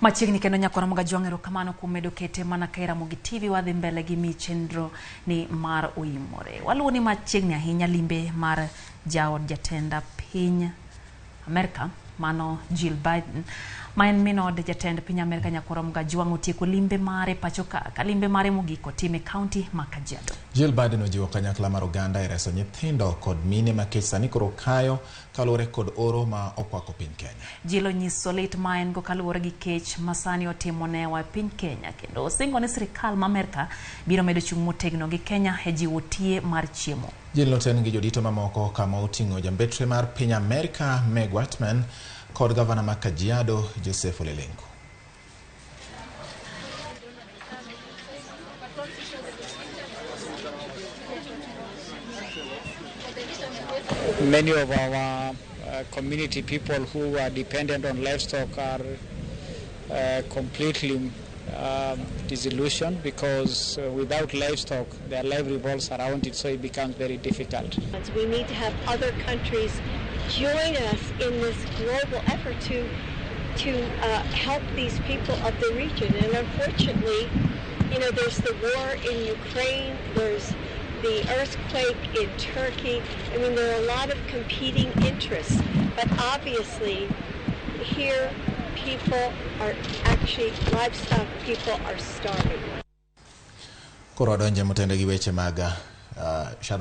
Machiegni kendo nyakwa Ramogi jwang'ero kamano kuom medo kete mana ka Ramogi TV wadhi mbele gi mi chenro ni mar uimore. Waluwo ni machiegni ahinya limbe mar jaod jatenda Piny Amerka mano Jill Biden ma en min od jatend Piny Amerka nyakwa Ramogi jwang' otieko limbe mare pacho ka limbe mare mogiko time kaunti ma Kajiado. Jill Biden ojiwo kanyakla mar oganda e reso nyithindo kod mine ma kech sani koro kayo kaluwore kod oro ma okwako piny Kenya. Jill onyiso lit ma en go kaluwore gi kech ma sani otimo ne wa piny Kenya kendo osingo ni sirikal ma Amerka biro medo chung' motegno gi Kenya e jiwo tie mar chiemo. Jill noten gi jodito mamoko kama oting'o jambetre mar piny Amerka Meg Whitman kod gavana ma Kajiado Joseph Olelengu. Many of our community people who are dependent on livestock are completely disillusioned because without livestock their life revolves around it, so it becomes very difficult. We need to have other countries join us in this global effort to help these people of the region. And unfortunately, there's the war in Ukraine, there's the earthquake in Turkey. I mean, there are a lot of competing interests, but obviously here people are actually, livestock people are starving. Koro donje motende gi weche mag Sharon